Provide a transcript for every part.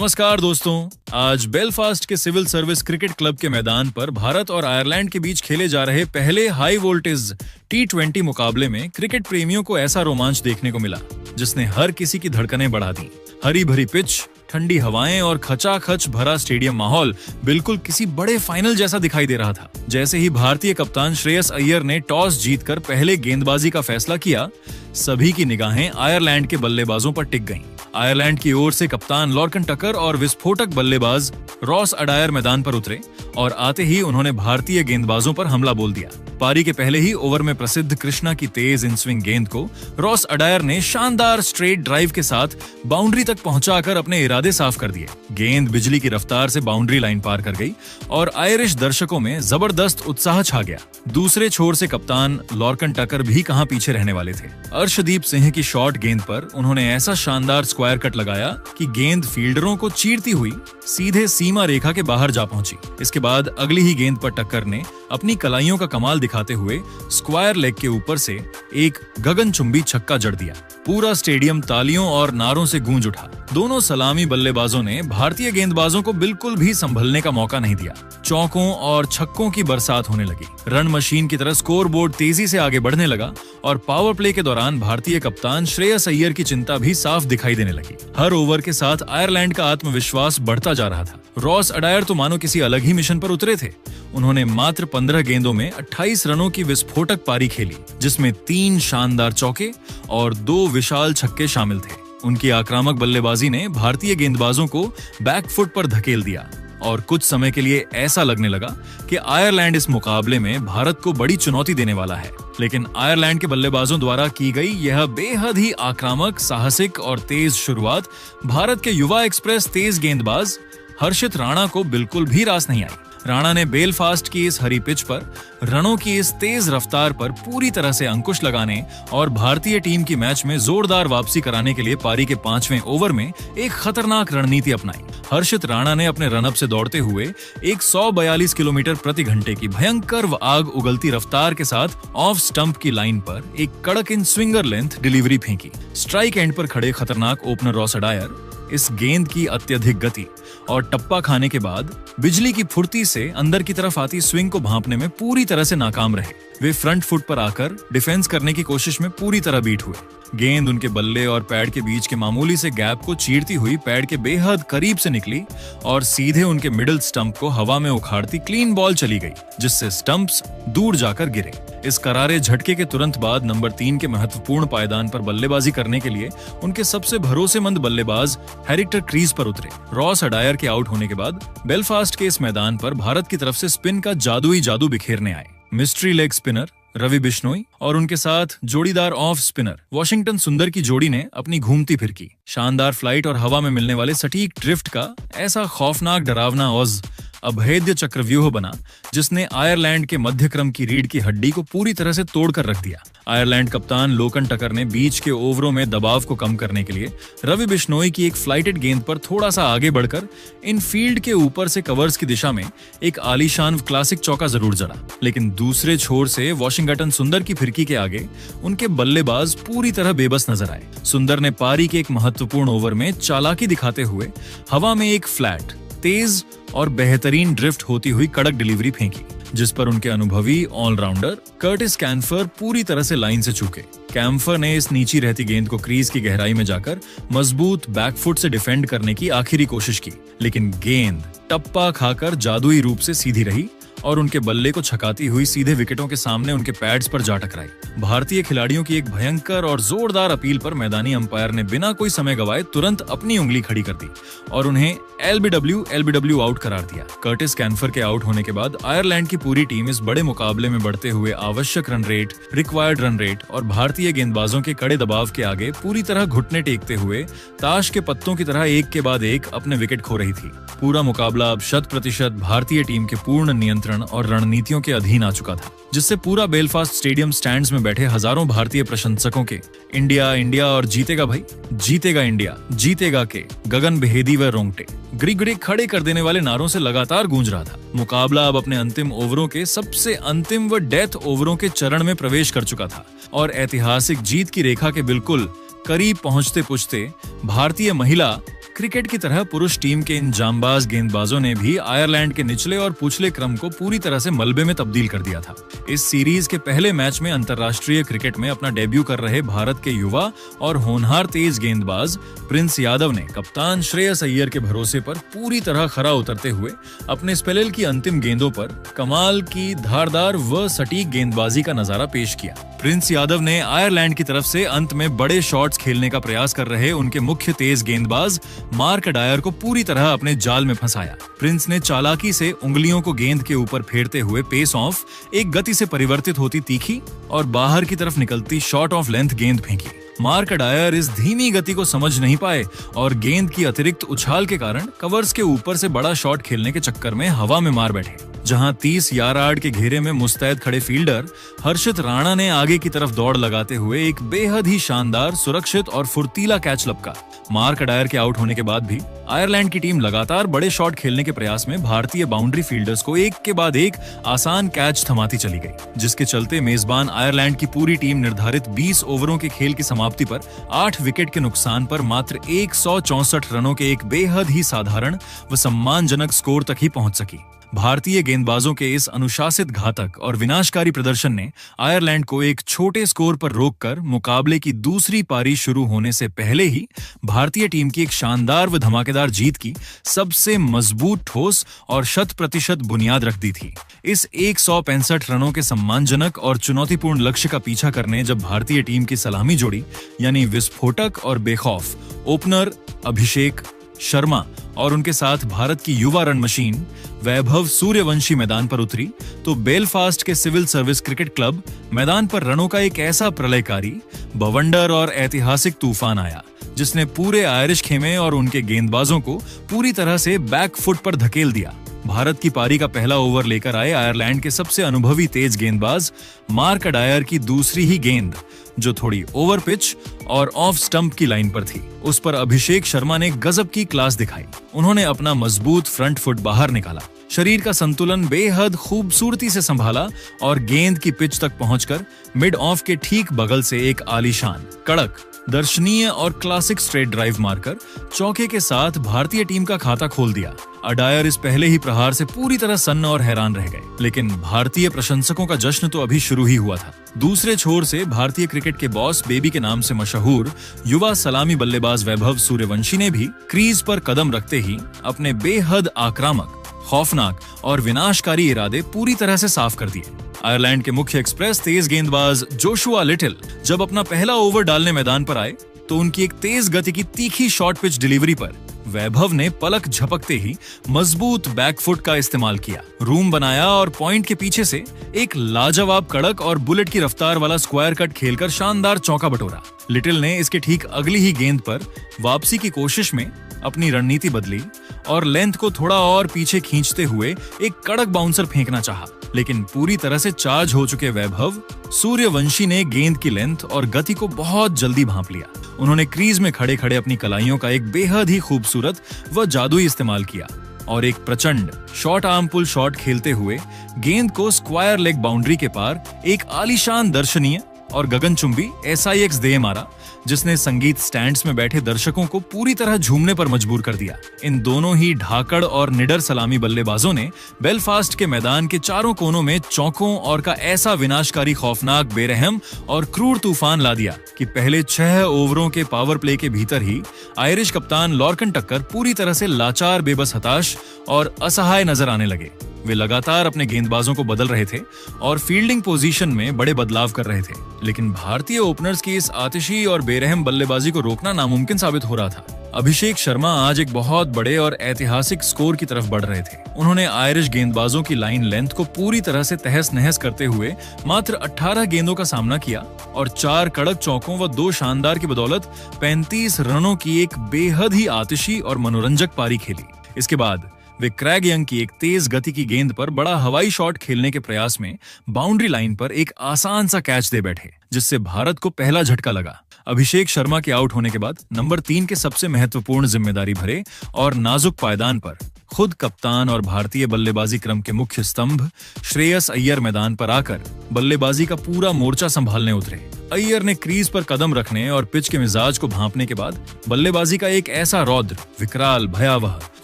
नमस्कार दोस्तों। आज बेलफास्ट के सिविल सर्विस क्रिकेट क्लब के मैदान पर भारत और आयरलैंड के बीच खेले जा रहे पहले हाई वोल्टेज T20 मुकाबले में क्रिकेट प्रेमियों को ऐसा रोमांच देखने को मिला जिसने हर किसी की धड़कनें बढ़ा दी। हरी भरी पिच, ठंडी हवाएं और खचाखच भरा स्टेडियम माहौल बिल्कुल किसी बड़े फाइनल जैसा दिखाई दे रहा था। जैसे ही भारतीय कप्तान श्रेयस अय्यर ने टॉस जीतकर पहले गेंदबाजी का फैसला किया, सभी की निगाहें आयरलैंड के बल्लेबाजों पर टिक गईं। आयरलैंड की ओर से कप्तान लॉर्कन टकर और विस्फोटक बल्लेबाज रॉस अडायर मैदान पर उतरे और आते ही उन्होंने भारतीय गेंदबाजों पर हमला बोल दिया। पारी के पहले ही ओवर में प्रसिद्ध कृष्णा की तेज इन स्विंग गेंद को रॉस अडायर ने शानदार स्ट्रेट ड्राइव के साथ बाउंड्री तक पहुंचाकर अपने इरादे साफ कर दिए। गेंद बिजली की रफ्तार से बाउंड्री लाइन पार कर गई और आयरिश दर्शकों में जबरदस्त उत्साह छा गया। दूसरे छोर से कप्तान लॉर्कन टकर भी कहां पीछे रहने वाले थे। अर्शदीप सिंह की शॉर्ट गेंद पर उन्होंने ऐसा शानदार स्क्वायर कट लगाया कि गेंद फील्डरों को चीरती हुई सीधे सीमा रेखा के बाहर जा पहुंची। इसके बाद अगली ही गेंद पर टक्कर ने अपनी कलाइयों का कमाल दिखाते हुए स्क्वायर लेग के ऊपर से एक गगनचुंबी छक्का जड़ दिया। पूरा स्टेडियम तालियों और नारों से गूंज उठा। दोनों सलामी बल्लेबाजों ने भारतीय गेंदबाजों को बिल्कुल भी संभलने का मौका नहीं दिया। चौकों और छक्कों की बरसात होने लगी। रन मशीन की तरह स्कोर बोर्ड तेजी से आगे बढ़ने लगा और पावर प्ले के दौरान भारतीय कप्तान श्रेयस अय्यर की चिंता भी साफ दिखाई देने लगी। हर ओवर के साथ आयरलैंड का आत्मविश्वास बढ़ता जा रहा था। रॉस अडायर तो मानो किसी अलग ही मिशन पर उतरे थे। उन्होंने मात्र 15 गेंदों में 28 रनों की विस्फोटक पारी खेली, जिसमें 3 शानदार चौके और 2 विशाल छक्के शामिल थे। उनकी आक्रामक बल्लेबाजी ने भारतीय गेंदबाजों को बैकफुट पर धकेल दिया और कुछ समय के लिए ऐसा लगने लगा कि आयरलैंड इस मुकाबले में भारत को बड़ी चुनौती देने वाला है। लेकिन आयरलैंड के बल्लेबाजों द्वारा की गई यह बेहद ही आक्रामक, साहसिक और तेज शुरुआत भारत के युवा एक्सप्रेस तेज गेंदबाज हर्षित राणा को बिल्कुल भी रास नहीं आई। राणा ने बेलफास्ट की इस हरी पिच पर रनों की इस तेज रफ्तार पर पूरी तरह से अंकुश लगाने और भारतीय टीम की मैच में जोरदार वापसी कराने के लिए पारी के 5वें ओवर में एक खतरनाक रणनीति अपनाई। हर्षित राणा ने अपने रनअप से दौड़ते हुए एक 142 किलोमीटर प्रति घंटे की भयंकर आग उगलती रफ्तार के साथ ऑफ स्टंप की लाइन पर एक कड़क इन स्विंगर लेंथ डिलीवरी फेंकी। स्ट्राइक एंड पर खड़े खतरनाक ओपनर रॉस अडायर इस गेंद की अत्यधिक गति और टप्पा खाने के बाद बिजली की फुर्ती से अंदर की तरफ आती स्विंग को भांपने में पूरी तरह से नाकाम रहे। वे फ्रंट फुट पर आकर डिफेंस करने की कोशिश में पूरी तरह बीट हुए। गेंद उनके बल्ले और पैड के बीच के मामूली से गैप को चीरती हुई पैड के बेहद करीब से निकली और सीधे उनके मिडिल स्टंप को हवा में उखाड़ती क्लीन बॉल चली गई, जिससे स्टंप्स दूर जाकर गिरे। इस करारे झटके के तुरंत बाद नंबर 3 के महत्वपूर्ण पायदान पर बल्लेबाजी करने के लिए उनके सबसे भरोसेमंद बल्लेबाज हेक्टर क्रीज पर उतरे। रॉस अडायर के आउट होने के बाद बेलफास्ट के इस मैदान पर भारत की तरफ से स्पिन का जादुई जादू बिखेरने आए। Mystery leg spinner Ravi Bishnoi और उनके साथ जोड़ीदार ऑफ स्पिनर वॉशिंगटन सुंदर की जोड़ी ने अपनी घूमती फिरकी, शानदार फ्लाइट और हवा में मिलने वाले सटीक ड्रिफ्ट का ऐसा खौफनाक डरावना औज अभेद्य चक्रव्यूह बना जिसने आयरलैंड के मध्यक्रम की रीढ़ की हड्डी को पूरी तरह से तोड़कर रख दिया। आयरलैंड कप्तान लोकन टकर ने बीच के ओवरों में दबाव को कम करने के लिए रवि बिश्नोई की एक फ्लाइटेड गेंद पर थोड़ा सा आगे बढ़कर इन फील्ड के ऊपर से कवर्स की दिशा में एक आलीशान क्लासिक चौका जरूर जड़ा। लेकिन दूसरे छोर से वॉशिंगटन सुंदर की फिरकी के आगे उनके बल्लेबाज पूरी तरह बेबस नजर आए। सुंदर ने पारी के एक महत्वपूर्ण ओवर में चालाकी दिखाते हुए हवा में एक फ्लैट, तेज और बेहतरीन ड्रिफ्ट होती हुई कड़क डिलीवरी फेंकी, जिस पर उनके अनुभवी ऑलराउंडर कर्टिस कैम्फर पूरी तरह से लाइन से चूके। कैम्फर ने इस नीची रहती गेंद को क्रीज की गहराई में जाकर मजबूत बैकफुट से डिफेंड करने की आखिरी कोशिश की, लेकिन गेंद टप्पा खाकर जादुई रूप से सीधी रही और उनके बल्ले को छकाती हुई सीधे विकेटों के सामने उनके पैड्स पर जा टकराई। भारतीय खिलाड़ियों की एक भयंकर और जोरदार अपील पर मैदानी अंपायर ने बिना कोई समय गवाए तुरंत अपनी उंगली खड़ी कर दी और उन्हें एलबीडब्ल्यू आउट करार दिया। कर्टिस कैम्फर के आउट होने के बाद आयरलैंड की पूरी टीम इस बड़े मुकाबले में बढ़ते हुए आवश्यक run rate, required run rate और भारतीय गेंदबाजों के कड़े दबाव के आगे पूरी तरह घुटने टेकते हुए ताश के पत्तों की तरह एक के बाद एक अपने विकेट खो रही थी। पूरा मुकाबला अब 100% भारतीय टीम के पूर्ण नियंत्रण और रणनीतियों के अधीन आ चुका था, जिससे पूरा बेलफास्ट स्टेडियम स्टैंड्स में बैठे हजारों भारतीय प्रशंसकों के इंडिया इंडिया और जीतेगा भाई, जीतेगा इंडिया, जीतेगा के गगन भेदी व रोंगटे गिरी खड़े कर देने वाले नारों से लगातार गूंज रहा था। मुकाबला अब अपने अंतिम ओवरों के सबसे अंतिम व डेथ ओवरों के चरण में प्रवेश कर चुका था और ऐतिहासिक जीत की रेखा के बिल्कुल करीब पहुंचते पुछते भारतीय महिला क्रिकेट की तरह पुरुष टीम के इन जांबाज गेंदबाजों ने भी आयरलैंड के निचले और पूछले क्रम को पूरी तरह से मलबे में तब्दील कर दिया था। इस सीरीज के पहले मैच में अंतर्राष्ट्रीय क्रिकेट में अपना डेब्यू कर रहे भारत के युवा और होनहार तेज गेंदबाज प्रिंस यादव ने कप्तान श्रेयस अय्यर के भरोसे पर पूरी तरह खरा उतरते हुए अपने स्पेल की अंतिम गेंदों पर कमाल की धारदार व सटीक गेंदबाजी का नजारा पेश किया। प्रिंस यादव ने आयरलैंड की तरफ से अंत में बड़े शॉट्स खेलने का प्रयास कर रहे उनके मुख्य तेज गेंदबाज मार्क डायर को पूरी तरह अपने जाल में फंसाया। प्रिंस ने चालाकी से उंगलियों को गेंद के ऊपर फेरते हुए पेस ऑफ एक गति से परिवर्तित होती तीखी और बाहर की तरफ निकलती शॉट ऑफ लेंथ गेंद फेंकी। मार्क डायर इस धीमी गति को समझ नहीं पाए और गेंद की अतिरिक्त उछाल के कारण कवर्स के ऊपर से बड़ा शॉट खेलने के चक्कर में हवा में मार बैठे, जहां 30 यार्ड के घेरे में मुस्तैद खड़े फील्डर हर्षित राणा ने आगे की तरफ दौड़ लगाते हुए एक बेहद ही शानदार, सुरक्षित और फुर्तीला कैच लपका। मार्क डायर के आउट होने के बाद भी आयरलैंड की टीम लगातार बड़े शॉट खेलने के प्रयास में भारतीय बाउंड्री फील्डर्स को एक के बाद एक आसान कैच थमाती चली गई, जिसके चलते मेजबान आयरलैंड की पूरी टीम निर्धारित 20 ओवरों के खेल की समाप्ति पर 8 विकेट के नुकसान पर मात्र 164 रनों के एक बेहद ही साधारण व सम्मानजनक स्कोर तक ही पहुंच सकी। भारतीय गेंदबाजों के इस अनुशासित घातक और विनाशकारी प्रदर्शन ने आयरलैंड को एक छोटे स्कोर पर रोककर मुकाबले की दूसरी पारी शुरू होने से पहले ही भारतीय टीम की एक शानदार व धमाकेदार जीत की सबसे मजबूत, ठोस और 100% बुनियाद रख दी थी। इस 165 रनों के सम्मानजनक और चुनौतीपूर्ण लक्ष्य का पीछा करने जब भारतीय टीम की सलामी जोड़ी यानी विस्फोटक और बेखौफ ओपनर अभिषेक शर्मा और उनके साथ भारत की युवा रन मशीन वैभव सूर्यवंशी मैदान पर उतरी, तो बेलफास्ट के सिविल सर्विस क्रिकेट क्लब मैदान पर रनों का एक ऐसा प्रलयकारी, बवंडर और ऐतिहासिक तूफान आया जिसने पूरे आयरिश खेमे और उनके गेंदबाजों को पूरी तरह से बैक फुट पर धकेल दिया। भारत की पारी का पहला ओवर लेकर आए आयरलैंड के सबसे अनुभवी तेज गेंदबाज मार्क डायर की दूसरी ही गेंद, जो थोड़ी ओवर पिच और ऑफ स्टंप की लाइन पर थी, उस पर अभिषेक शर्मा ने गजब की क्लास दिखाई। उन्होंने अपना मजबूत फ्रंट फुट बाहर निकाला, शरीर का संतुलन बेहद खूबसूरती से संभाला और गेंद की पिच तक पहुंचकर मिड ऑफ के ठीक बगल से एक आलीशान, कड़क, दर्शनीय और क्लासिक स्ट्रेट ड्राइव मारकर चौके के साथ भारतीय टीम का खाता खोल दिया। अडायर इस पहले ही प्रहार से पूरी तरह सन्न और हैरान रह गए, लेकिन भारतीय प्रशंसकों का जश्न तो अभी शुरू ही हुआ था। दूसरे छोर से भारतीय क्रिकेट के बॉस बेबी के नाम से मशहूर युवा सलामी बल्लेबाज वैभव सूर्यवंशी ने भी क्रीज पर कदम रखते ही अपने बेहद आक्रामक, खौफनाक और विनाशकारी इरादे पूरी तरह से साफ कर दिए। आयरलैंड के मुख्य एक्सप्रेस तेज गेंदबाज जोशुआ लिटिल जब अपना पहला ओवर डालने मैदान पर आए, तो उनकी एक तेज गति की तीखी शॉर्ट पिच डिलीवरी पर वैभव ने पलक झपकते ही मजबूत बैकफुट का इस्तेमाल किया, रूम बनाया और पॉइंट के पीछे से एक लाजवाब, कड़क और बुलेट की रफ्तार वाला स्क्वायर कट खेलकर शानदार चौका बटोरा। लिटिल ने इसके ठीक अगली ही गेंद पर वापसी की कोशिश में अपनी रणनीति बदली और लेंथ को थोड़ा और पीछे खींचते हुए एक कड़क बाउंसर फेंकना चाहा, लेकिन पूरी तरह से चार्ज हो चुके वैभव सूर्यवंशी ने गेंद की लेंथ और गति को बहुत जल्दी भांप लिया। उन्होंने क्रीज में खड़े खड़े अपनी कलाइयों का एक बेहद ही खूबसूरत व जादुई इस्तेमाल किया और एक प्रचंड शॉर्ट आर्म पुल शॉट खेलते हुए गेंद को स्क्वायर लेग बाउंड्री के पार एक आलीशान, दर्शनीय और गगनचुंबी SIX दे मारा, जिसने संगीत स्टैंड्स में बैठे दर्शकों को पूरी तरह झूमने पर मजबूर कर दिया। इन दोनों ही ढाकड़ और निडर सलामी बल्लेबाजों ने बेलफास्ट के मैदान के चारों कोनों में चौकों और का ऐसा विनाशकारी, खौफनाक, बेरहम और क्रूर तूफान ला दिया कि पहले 6 ओवरों के पावर प्ले के भीतर ही आयरिश कप्तान लॉर्कन टक्कर पूरी तरह से लाचार, बेबस, हताश और असहाय नजर आने लगे। वे लगातार अपने गेंदबाजों को बदल रहे थे और फील्डिंग पोजीशन में बड़े बदलाव कर रहे थे, लेकिन भारतीय ओपनर्स की इस आतिशी और बेरहम बल्लेबाजी को रोकना नामुमकिन साबित हो रहा था। अभिषेक शर्मा आज एक बहुत बड़े और ऐतिहासिक स्कोर की तरफ बढ़ रहे थे। उन्होंने आयरिश गेंदबाजों की लाइन लेंथ को पूरी तरह से तहस नहस करते हुए मात्र 18 गेंदों का सामना किया और 4 कड़क चौकों व 2 शानदार की बदौलत 35 रनों की एक बेहद ही आतिशी और मनोरंजक पारी खेली। इसके बाद वे क्रैग यंग की एक तेज गति की गेंद पर बड़ा हवाई शॉट खेलने के प्रयास में बाउंड्री लाइन पर एक आसान सा कैच दे बैठे, जिससे भारत को पहला झटका लगा। अभिषेक शर्मा के आउट होने के बाद नंबर 3 के सबसे महत्वपूर्ण, जिम्मेदारी भरे और नाजुक पायदान पर खुद कप्तान और भारतीय बल्लेबाजी क्रम के मुख्य स्तंभ श्रेयस अय्यर मैदान पर आकर बल्लेबाजी का पूरा मोर्चा संभालने उतरे। अय्यर ने क्रीज पर कदम रखने और पिच के मिजाज को भांपने के बाद बल्लेबाजी का एक ऐसा रौद्र, विकराल, भयावह,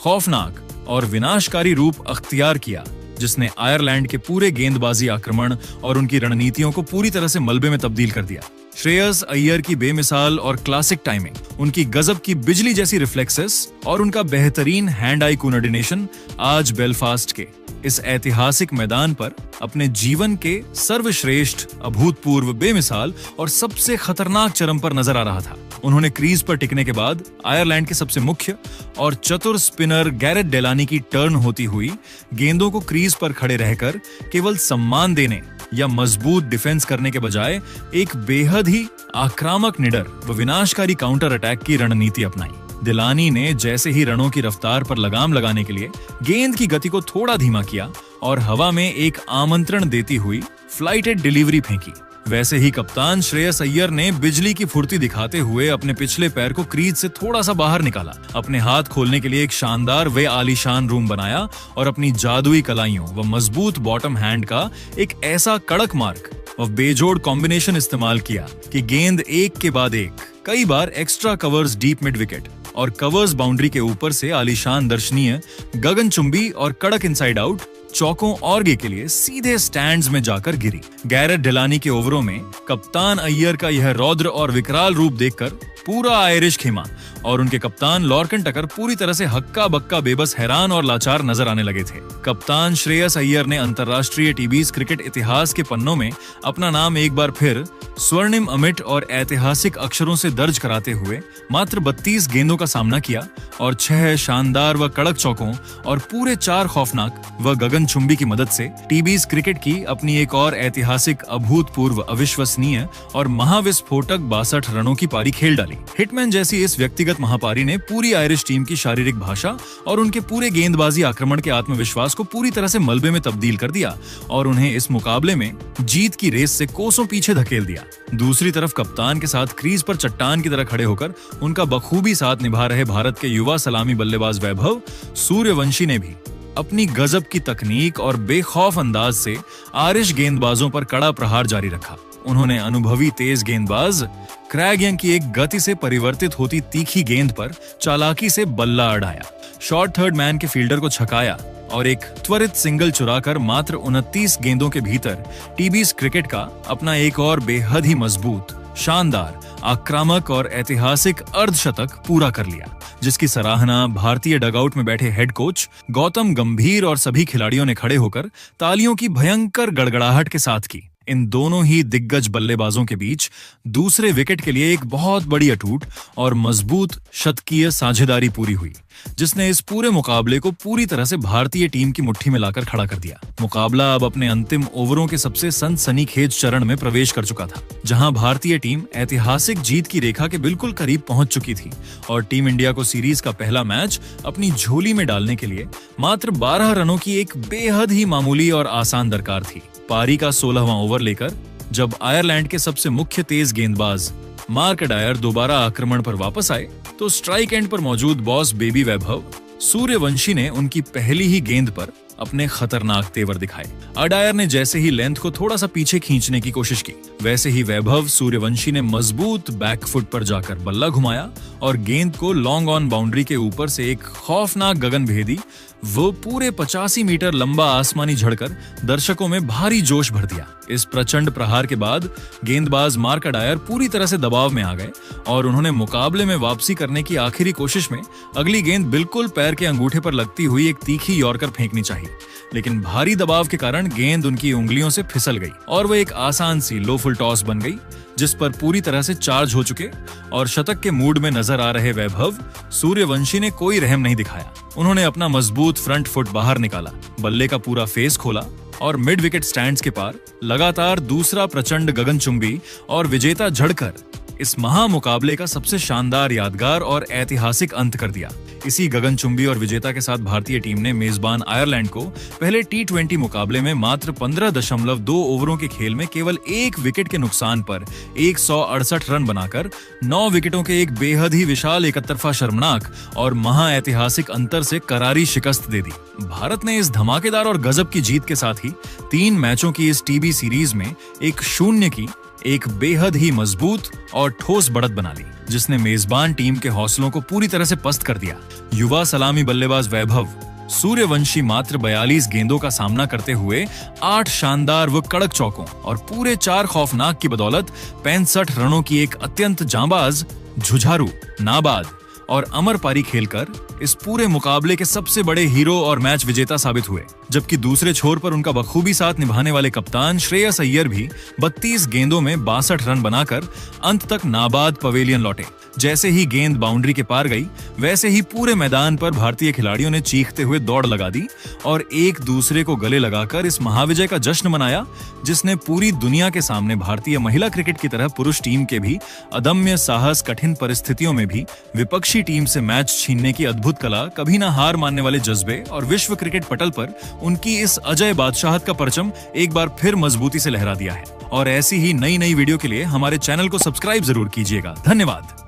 खौफनाक और विनाशकारी रूप अख्तियार किया जिसने आयरलैंड के पूरे गेंदबाजी आक्रमण और उनकी रणनीतियों को पूरी तरह से मलबे में तब्दील कर दिया। श्रेयस अय्यर की बेमिसाल और क्लासिक टाइमिंग, उनकी गजब की बिजली जैसी रिफ्लेक्सेस और उनका बेहतरीन हैंड आई कोऑर्डिनेशन आज बेलफास्ट के इस ऐतिहासिक मैदान पर अपने जीवन के सर्वश्रेष्ठ, अभूतपूर्व, बेमिसाल और सबसे खतरनाक चरम पर नजर आ रहा था। उन्होंने क्रीज पर टिकने के बाद आयरलैंड के सबसे मुख्य और चतुर स्पिनर गैरेट डेलानी की टर्न होती हुई गेंदों को क्रीज पर खड़े रहकर केवल सम्मान देने या मजबूत डिफेंस करने के बजाय एक बेहद ही आक्रामक, निडर व विनाशकारी काउंटर अटैक की रणनीति अपनाई। डेलानी ने जैसे ही रनों की रफ्तार पर लगाम लगाने के लिए गेंद की गति को थोड़ा धीमा किया और हवा में एक आमंत्रण देती हुई फ्लाइटेड डिलीवरी फेंकी, वैसे ही कप्तान श्रेयस अय्यर ने बिजली की फुर्ती दिखाते हुए अपने पिछले पैर को क्रीज से थोड़ा सा बाहर निकाला, अपने हाथ खोलने के लिए एक शानदार व आलीशान रूम बनाया और अपनी जादुई कलाइयों व मजबूत बॉटम हैंड का एक ऐसा कड़क मार्क व बेजोड़ कॉम्बिनेशन इस्तेमाल किया कि गेंद एक के बाद एक कई बार extra covers deep mid wicket और कवर्स बाउंड्री के ऊपर से आलीशान, दर्शनीय, गगनचुंबी और कड़क इनसाइड आउट चौकों और गे के लिए सीधे स्टैंड्स में जाकर गिरी। गैरेट डेलानी के ओवरों में कप्तान अय्यर का यह रौद्र और विकराल रूप देखकर पूरा आयरिश खेमा और उनके कप्तान लॉर्कन टकर पूरी तरह से हक्का बक्का, बेबस, हैरान और लाचार नजर आने लगे थे। कप्तान श्रेयस अय्यर ने अंतर्राष्ट्रीय टीबीज क्रिकेट इतिहास के पन्नों में अपना नाम एक बार फिर स्वर्णिम अमिट और ऐतिहासिक अक्षरों से दर्ज कराते हुए मात्र 32 गेंदों का सामना किया और 6 शानदार व कड़क चौकों और पूरे 4 खौफनाक व गगनचुंबी की मदद से टीबीज क्रिकेट की अपनी एक और ऐतिहासिक, अभूतपूर्व, अविश्वसनीय और महाविस्फोटक 62 रनों की पारी खेल डाली। हिटमैन जैसी इस व्यक्तिगत महापारी ने पूरी आयरिश टीम की शारीरिक भाषा और उनके पूरे गेंदबाजी आक्रमण के आत्मविश्वास को पूरी तरह से मलबे में तब्दील कर दिया और उन्हें इस मुकाबले में जीत की रेस से कोसों पीछे धकेल दिया। दूसरी तरफ कप्तान के साथ क्रीज पर चट्टान की तरह खड़े होकर उनका बखूबी साथ निभा रहे भारत के युवा सलामी बल्लेबाज वैभव सूर्यवंशी ने भी अपनी गजब की तकनीक और बेखौफ अंदाज से आयरिश गेंदबाजों पर कड़ा प्रहार जारी रखा। उन्होंने अनुभवी तेज गेंदबाज क्रैग यंग की एक गति से परिवर्तित होती तीखी गेंद पर चालाकी से बल्ला अड़ाया, शॉर्ट थर्ड मैन के फील्डर को छकाया और एक त्वरित सिंगल चुराकर मात्र 29 गेंदों के भीतर टीबीज क्रिकेट का अपना एक और बेहद ही मजबूत, शानदार, आक्रामक और ऐतिहासिक अर्धशतक पूरा कर लिया, जिसकी सराहना भारतीय डगआउट में बैठे हेड कोच गौतम गंभीर और सभी खिलाड़ियों ने खड़े होकर तालियों की भयंकर गड़गड़ाहट के साथ की। इन दोनों ही दिग्गज बल्लेबाजों के बीच दूसरे विकेट के लिए एक बहुत बड़ी, अटूट और मजबूत शतकीय साझेदारी पूरी हुई, जिसने इस पूरे मुकाबले को पूरी तरह से भारतीय टीम की मुट्ठी में लाकर खड़ा कर दिया। मुकाबला अब अपने अंतिम ओवरों के सबसे सनसनीखेज चरण में प्रवेश कर चुका था, जहां भारतीय टीम ऐतिहासिक जीत की रेखा के बिल्कुल करीब पहुंच चुकी थी और टीम इंडिया को सीरीज का पहला मैच अपनी झोली में डालने के लिए मात्र 12 रनों की एक बेहद ही मामूली और आसान दरकार थी। पारी का 16वां ओवर लेकर जब आयरलैंड के सबसे मुख्य तेज गेंदबाज मार्क अडायर दोबारा आक्रमण पर वापस आए तो स्ट्राइक एंड पर मौजूद बॉस बेबी वैभव सूर्यवंशी ने उनकी पहली ही गेंद पर अपने खतरनाक तेवर दिखाए। अडायर ने जैसे ही लेंथ को थोड़ा सा पीछे खींचने की कोशिश की, वैसे ही वैभव सूर्यवंशी ने मजबूत बैकफुट पर जाकर बल्ला घुमाया और गेंद को लॉन्ग ऑन बाउंड्री के ऊपर से एक खौफनाक गगनभेदी वो पूरे 85 मीटर लंबा आसमानी झड़कर दर्शकों में भारी जोश भर दिया। इस प्रचंड प्रहार के बाद गेंदबाज मार्क अडायर पूरी तरह से दबाव में आ गए और उन्होंने मुकाबले में वापसी करने की आखिरी कोशिश में अगली गेंद बिल्कुल पैर के अंगूठे पर लगती हुई एक तीखी यॉर्कर फेंकनी चाहिए, लेकिन भारी दबाव के कारण गेंद उनकी उंगलियों से फिसल गई और वह एक आसान सी लो फुल टॉस बन गई, जिस पर पूरी तरह से चार्ज हो चुके और शतक के मूड में नजर आ रहे वैभव सूर्यवंशी ने कोई रहम नहीं दिखाया। उन्होंने अपना मजबूत फ्रंट फुट बाहर निकाला, बल्ले का पूरा फेस खोला और मिड विकेट स्टैंड्स के पार लगातार दूसरा प्रचंड गगनचुंबी और विजेता झड़कर इस महामुकाबले का सबसे शानदार, यादगार और ऐतिहासिक अंत कर दिया। इसी गगनचुंबी और विजेता के साथ भारतीय टीम ने मेजबान आयरलैंड को पहले T20 मुकाबले में मात्र 15.2 ओवरों के खेल में केवल 1 विकेट के नुकसान पर 168 रन बनाकर 9 विकेटों के एक बेहद ही विशाल एकतरफा शर्मनाक और महाऐतिहासिक अंतर से करारी शिकस्त दे दी। भारत ने इस धमाकेदार और गजब की जीत के साथ ही 3 मैचों की इस टीबी सीरीज में 1-0 की एक बेहद ही मजबूत और ठोस बढ़त बना ली, जिसने मेजबान टीम के हौसलों को पूरी तरह से पस्त कर दिया। युवा सलामी बल्लेबाज वैभव सूर्यवंशी मात्र 42 गेंदों का सामना करते हुए 8 शानदार व कड़क चौकों और पूरे 4 खौफनाक की बदौलत 65 रनों की एक अत्यंत जांबाज, जुझारू, नाबाद और अमर पारी खेलकर इस पूरे मुकाबले के सबसे बड़े हीरो और मैच विजेता साबित हुए। जबकि दूसरे छोर पर उनका बखूबी साथ निभाने वाले कप्तान श्रेयस अय्यर भी 32 गेंदों में 62 रन बनाकर अंत तक नाबाद पवेलियन लौटे। जैसे ही गेंद बाउंड्री के पार गई, वैसे ही पूरे मैदान पर भारतीय खिलाड़ियों ने चीखते हुए दौड़ लगा दी और एक दूसरे को गले लगाकर इस महाविजय का जश्न मनाया, जिसने पूरी दुनिया के सामने भारतीय महिला क्रिकेट की तरह पुरुष टीम के भी अदम्य साहस, कठिन परिस्थितियों में भी विपक्षी टीम से मैच छीनने की अद्भुत कला, कभी ना हार मानने वाले जज्बे और विश्व क्रिकेट पटल पर उनकी इस अजय बादशाहत का परचम एक बार फिर मजबूती से लहरा दिया है। और ऐसी ही नई वीडियो के लिए हमारे चैनल को सब्सक्राइब जरूर कीजिएगा। धन्यवाद।